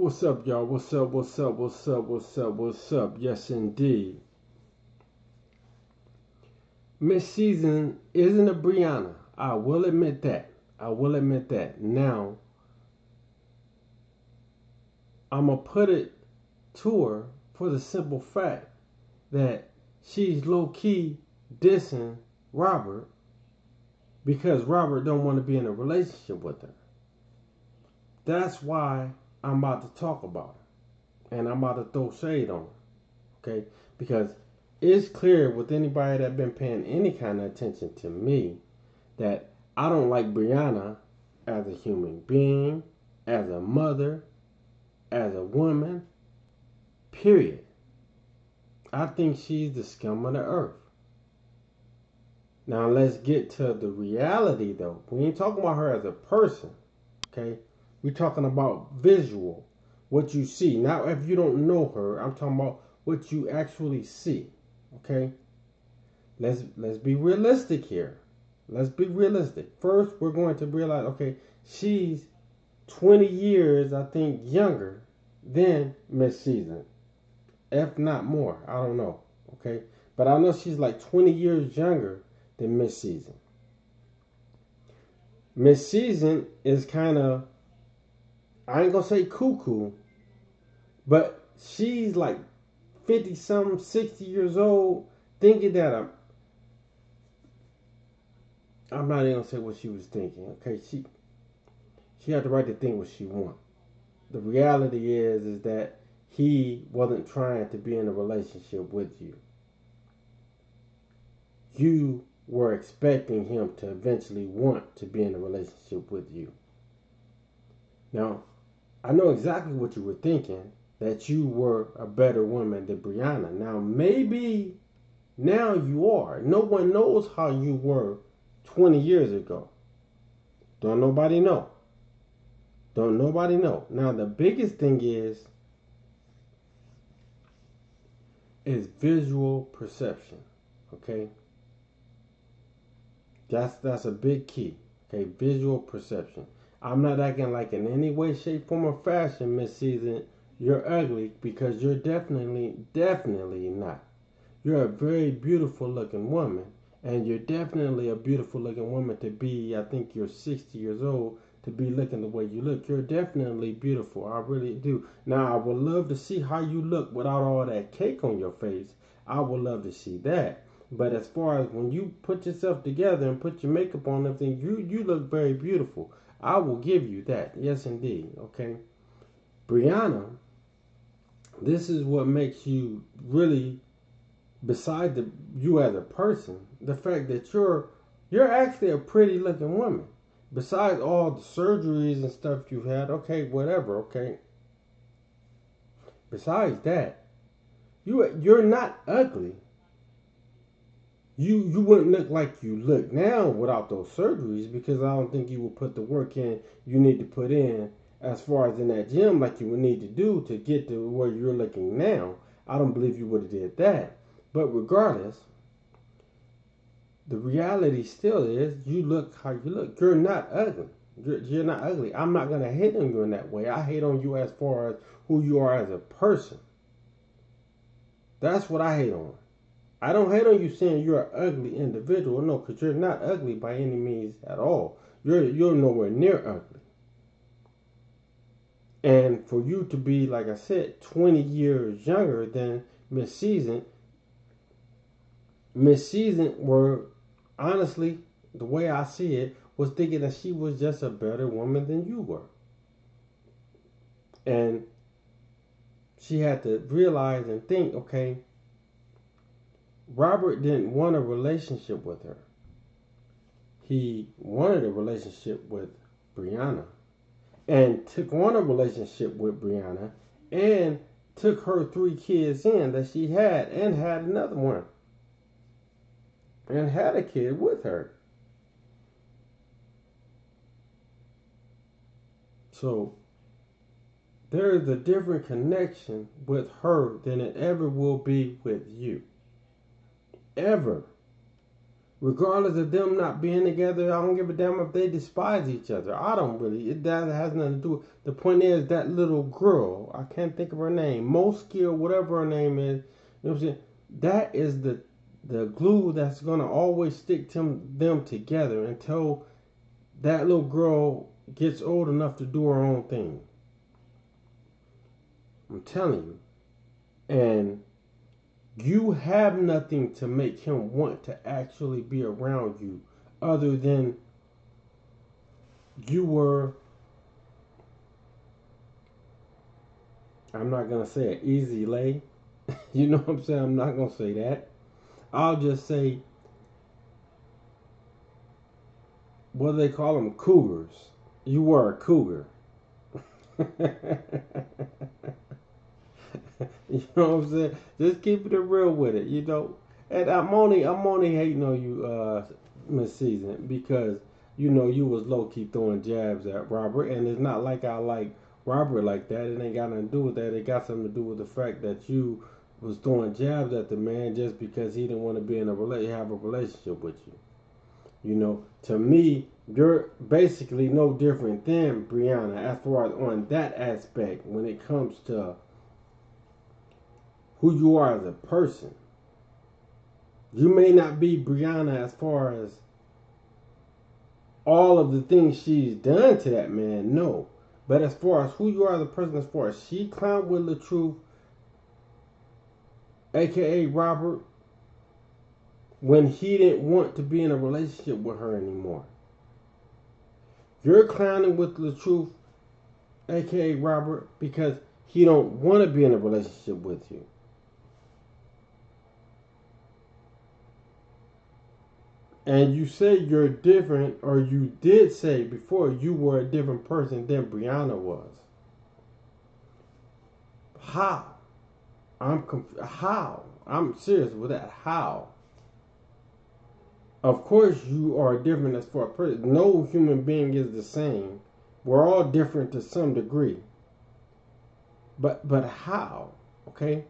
What's up, y'all? What's up? What's up? What's up? What's up? What's up? Yes, indeed. Miss Season isn't a Briana. I will admit that. I will admit that. Now, I'm going to put it to her for the simple fact that she's low-key dissing Robert because Robert don't want to be in a relationship with her. That's why I'm about to talk about her. And I'm about to throw shade on her. Okay? Because it's clear with anybody that been paying any kind of attention to me that I don't like Briana as a human being, as a mother, as a woman, period. I think she's the scum of the earth. Now let's get to the reality though. We ain't talking about her as a person, okay? We're talking about visual, what you see. Now if you don't know her, I'm talking about what you actually see, okay? Let's be realistic here. Let's be realistic. First, we're going to realize, okay, she's 20 years, I think, younger than Miss Season. If not more. I don't know. Okay? But I know she's like 20 years younger than Miss Season. Miss Season is kind of, I ain't going to say cuckoo, but she's like 50 something, 60 years old, thinking that I'm not even gonna say what she was thinking. Okay, she had the right to think what she wants. The reality is that he wasn't trying to be in a relationship with you. You were expecting him to eventually want to be in a relationship with you. Now, I know exactly what you were thinking, that you were a better woman than Briana. Now, maybe now you are. No one knows how you were 20 years ago. Don't nobody know. Don't nobody know. Now the biggest thing is visual perception. Okay? That's a big key. Okay, visual perception. I'm not acting like in any way, shape, form, or fashion, Miss Season, you're ugly, because you're definitely not. You're a very beautiful looking woman, and you're definitely a beautiful looking woman to be. I think you're 60 years old to be looking the way you look. You're definitely beautiful. I really do. Now, I would love to see how you look without all that cake on your face. I would love to see that. But as far as when you put yourself together and put your makeup on and everything, you look very beautiful. I will give you that. Yes, indeed. Okay. Briana, this is what makes you really, beside you as a person, the fact that you're actually a pretty looking woman. Besides all the surgeries and stuff you've had, okay, whatever, okay. Besides that, you're not ugly. You wouldn't look like you look now without those surgeries, because I don't think you would put the work in you need to put in as far as in that gym like you would need to do to get to where you're looking now. I don't believe you would have did that. But regardless, the reality still is you look how you look. You're not ugly. You're not ugly. I'm not going to hate on you in that way. I hate on you as far as who you are as a person. That's what I hate on. I don't hate on you saying you're an ugly individual. No, because you're not ugly by any means at all. You're nowhere near ugly. And for you to be, like I said, 20 years younger than Miss Season were, honestly, the way I see it, was thinking that she was just a better woman than you were. And she had to realize and think, okay, Robert didn't want a relationship with her. He wanted a relationship with Briana, and took on a relationship with Briana, and took her 3 kids in that she had, and had another one, and had a kid with her. So there is a different connection with her than it ever will be with you. Ever. Regardless of them not being together, I don't give a damn if they despise each other. I don't really. That has nothing to do with. The point is that little girl, I can't think of her name, Moski, whatever her name is. You know what I'm saying? That is the glue that's gonna always stick them together until that little girl gets old enough to do her own thing. I'm telling you. And you have nothing to make him want to actually be around you other than you were, I'm not going to say an easy lay. You know what I'm saying? I'm not going to say that. I'll just say, what do they call them? Cougars. You were a cougar. You know what I'm saying? Just keep it real with it, you know. And I'm only hating on you, Miss Season, because you know you was low key throwing jabs at Robert, and it's not like I like Robert like that. It ain't got nothing to do with that. It got something to do with the fact that you was throwing jabs at the man just because he didn't want to be in have a relationship with you. You know, to me, you're basically no different than Briana as far as on that aspect when it comes to who you are as a person. You may not be Briana as far as all of the things she's done to that man, no. But as far as who you are as a person, as far as she clowned with the truth, aka Robert, when he didn't want to be in a relationship with her anymore. You're clowning with the truth, aka Robert, because he don't want to be in a relationship with you. And you say you're different, or you did say before you were a different person than Briana was. How? How? I'm serious with that. How? Of course you are different as far as person. No human being is the same. We're all different to some degree. But how? Okay?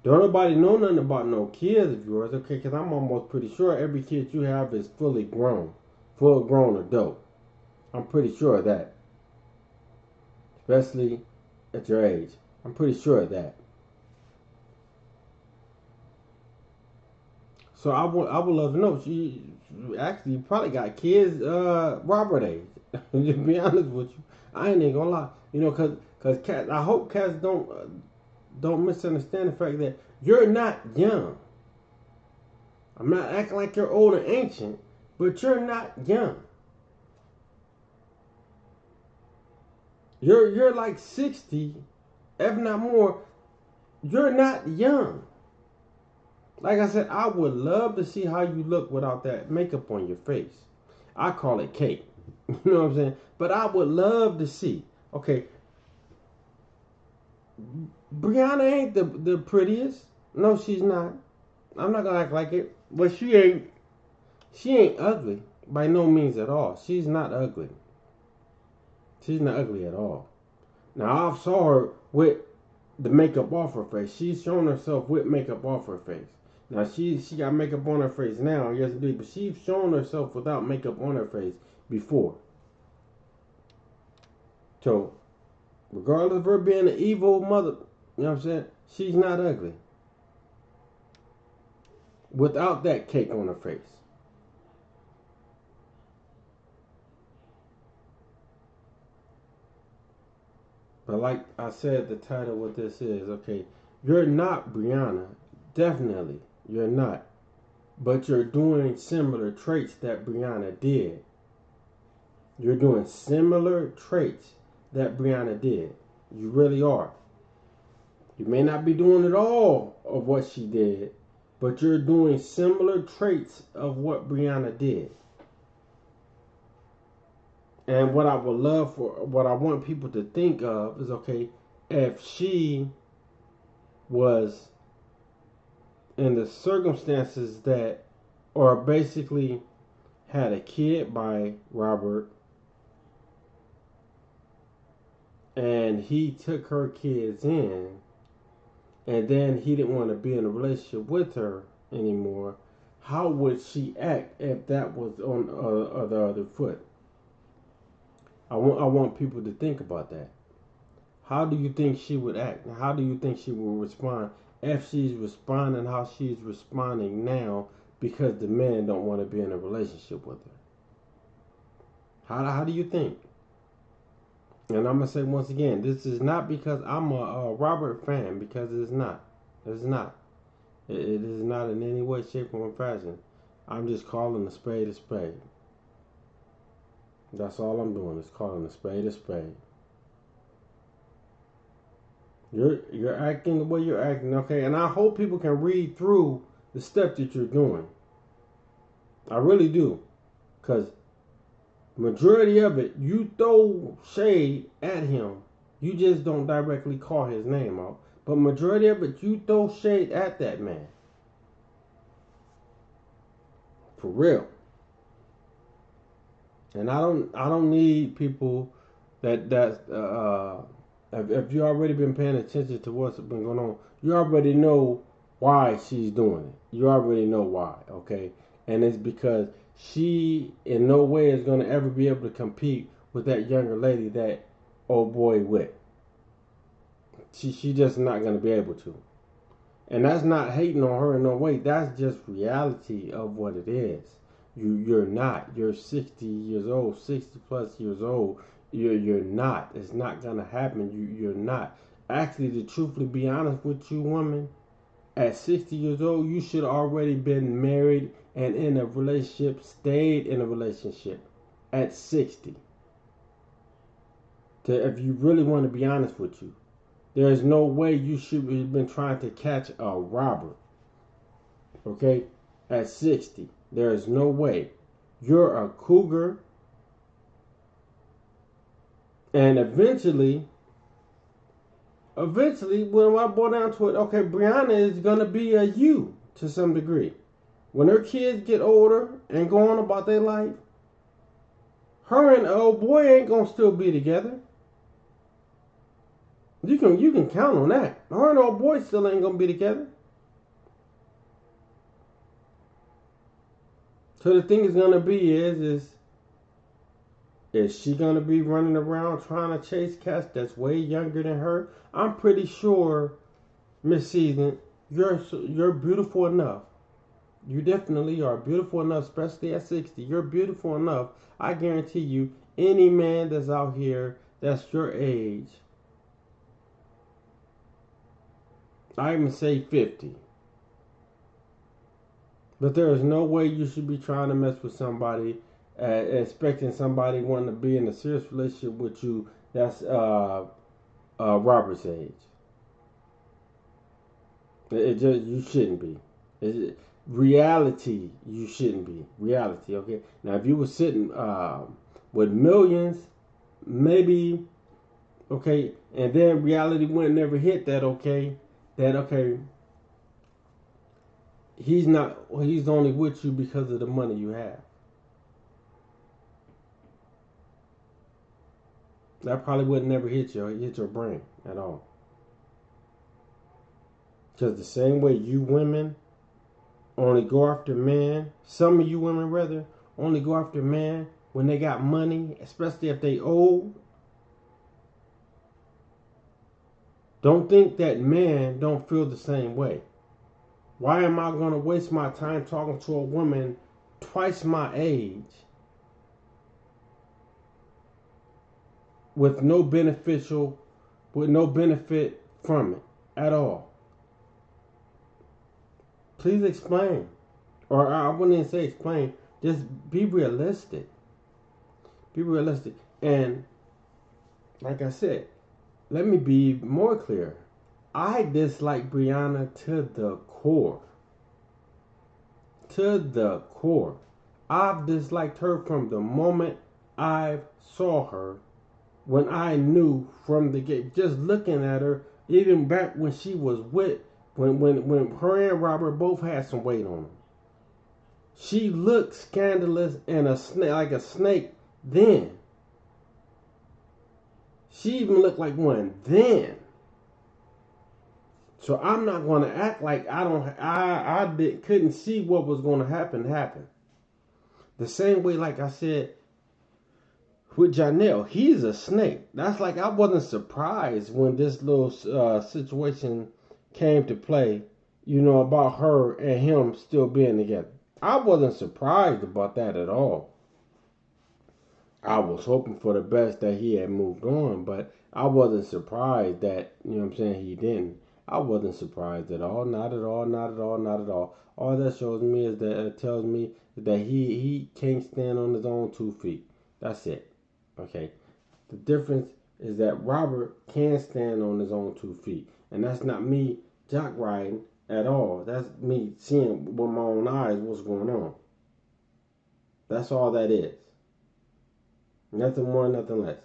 Don't nobody know nothing about no kids of yours, okay? Because I'm almost pretty sure every kid you have is fully grown, full grown adult. I'm pretty sure of that. Especially at your age. I'm pretty sure of that. So I would love to know. She actually probably got kids Robert age. To be honest with you, I ain't even gonna lie. You know, cause cats. I hope cats don't misunderstand the fact that you're not young. I'm not acting like you're old and ancient, but you're not young. You're like 60, if not more. You're not young. Like I said, I would love to see how you look without that makeup on your face. I call it cake. You know what I'm saying? But I would love to see. Okay, Briana ain't the prettiest. No, she's not. I'm not gonna act like it. But she ain't ugly by no means at all. She's not ugly. She's not ugly at all. Now I saw her with the makeup off her face. She's shown herself with makeup off her face. Now she got makeup on her face now, yes indeed, but she's shown herself without makeup on her face before. So regardless of her being an evil mother, you know what I'm saying? She's not ugly. Without that cake on her face. But like I said, the title of what this is, okay, you're not Briana. Definitely, you're not. But you're doing similar traits that Briana did. You're doing similar traits that Briana did. You really are. You may not be doing it all of what she did, but you're doing similar traits of what Briana did. And what I would love for, what I want people to think of is, okay, if she was in the circumstances that, or basically had a kid by Robert, and he took her kids in, and then he didn't want to be in a relationship with her anymore, how would she act if that was on the other foot? I want people to think about that. How do you think she would act? How do you think she will respond if she's responding how she's responding now because the man don't want to be in a relationship with her? How do you think? And I'm gonna say once again, this is not because I'm a Robert fan, because it's not. It's not. It is not in any way, shape, or fashion. I'm just calling a spade a spade. That's all I'm doing is calling a spade a spade. You're acting the way you're acting, okay? And I hope people can read through the stuff that you're doing. I really do, because majority of it, you throw shade at him. You just don't directly call his name out. But majority of it, you throw shade at that man. For real. And I don't need people if you already been paying attention to what's been going on, you already know why she's doing it. You already know why, okay? And it's because she in no way is going to ever be able to compete with that younger lady that old boy with. She just not going to be able to. And that's not hating on her in no way. That's just reality of what it is. You're not. You're 60 years old, 60 plus years old. You're not. It's not gonna happen. You're not. Actually, to truthfully be honest with you, woman, at 60 years old, you should already been married and in a relationship, stayed in a relationship at 60. If you really want to be honest with you, there is no way you should have been trying to catch a robber. Okay, at 60, there is no way. You're a cougar. And eventually, when I boil down to it, okay, Briana is going to be a you to some degree. When her kids get older and go on about their life, her and the old boy ain't going to still be together. You can count on that. Her and the old boy still ain't going to be together. So the thing is going to be is she going to be running around trying to chase cats that's way younger than her? I'm pretty sure, Miss Season, you're beautiful enough. You definitely are beautiful enough, especially at 60. You're beautiful enough. I guarantee you, any man that's out here that's your age, I even say 50. But there is no way you should be trying to mess with somebody, expecting somebody wanting to be in a serious relationship with you that's Robert's age. It just, you shouldn't be. Reality, you shouldn't be. Reality, okay? Now, if you were sitting with millions, maybe, okay, and then reality wouldn't never hit that, okay, he's only with you because of the money you have. That probably would never hit your brain at all. Because the same way you women only go after men, some of you women rather, only go after men when they got money, especially if they old. Don't think that men don't feel the same way. Why am I going to waste my time talking to a woman twice my age with no benefit from it at all? Please explain. Or I wouldn't even say explain. Just be realistic. Be realistic. And like I said, let me be more clear. I dislike Briana to the core. To the core. I've disliked her from the moment I saw her. When I knew from the get, just looking at her, even back when she was with, when her and Robert both had some weight on them. She looked scandalous and like a snake then. She even looked like one then. So I'm not going to act like couldn't see what was going to happen. The same way, like I said, with Janelle, he's a snake. That's like I wasn't surprised when this little situation came to play, about her and him still being together. I wasn't surprised about that at all. I was hoping for the best that he had moved on, but I wasn't surprised that, he didn't. I wasn't surprised at all. Not at all, not at all, not at all. All that shows me is that it tells me that he can't stand on his own 2 feet. That's it. Okay. The difference is that Robert can stand on his own 2 feet. And that's not me jock riding at all. That's me seeing with my own eyes what's going on. That's all that is. Nothing more, nothing less.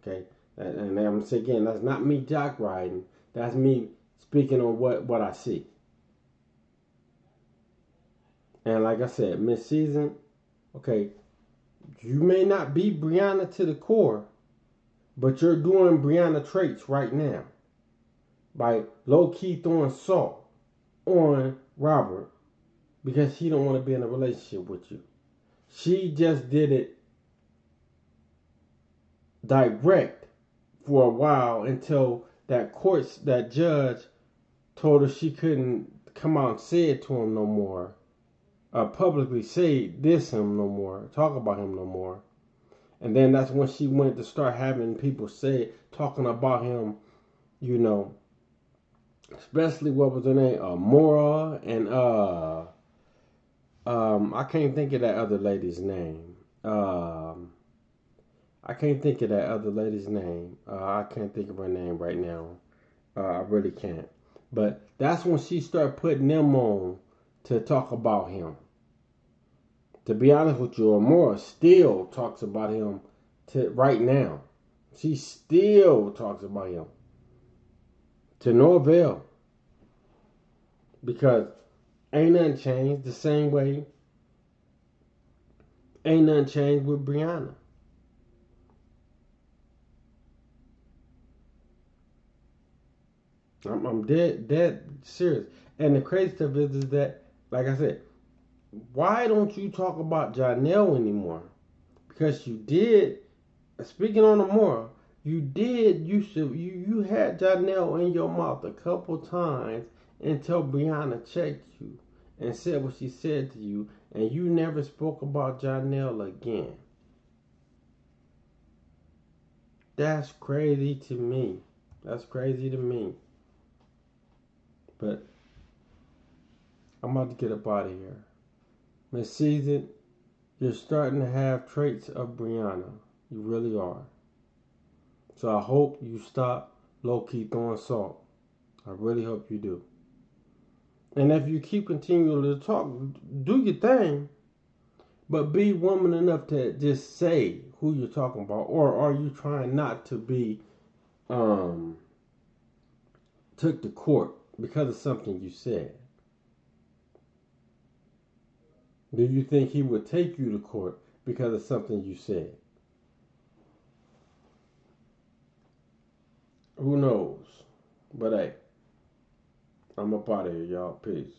Okay? And I'm going to say again, that's not me jock riding. That's me speaking on what I see. And like I said, mid-season, okay, you may not be Briana to the core, but you're doing Briana traits right now by low-key throwing salt on Robert because he don't want to be in a relationship with you. She just did it direct for a while until that judge told her she couldn't come out and say it to him no more, publicly say diss him no more, talk about him no more. And then that's when she went to start having people talking about him, especially what was her name, Mora, and I can't think of that other lady's name. I can't think of that other lady's name. I can't think of her name right now. I really can't. But that's when she started putting them on to talk about him. To be honest with you, Amora still talks about him right now. She still talks about him. To no avail. Because ain't nothing changed the same way. Ain't nothing changed with Briana. I'm dead serious. And the crazy stuff is that, like I said, why don't you talk about Janelle anymore? Because you did, speaking on Amora, you had Janelle in your mouth a couple times until Briana checked you and said what she said to you, and you never spoke about Janelle again. That's crazy to me. That's crazy to me. But I'm about to get up out of here. Miss Season, you're starting to have traits of Briana. You really are. So I hope you stop low-key throwing salt. I really hope you do. And if you keep continuing to talk, do your thing. But be woman enough to just say who you're talking about. Or are you trying not to be took to court because of something you said? Do you think he would take you to court because of something you said? Who knows? But hey, I'm up out of here, y'all. Peace.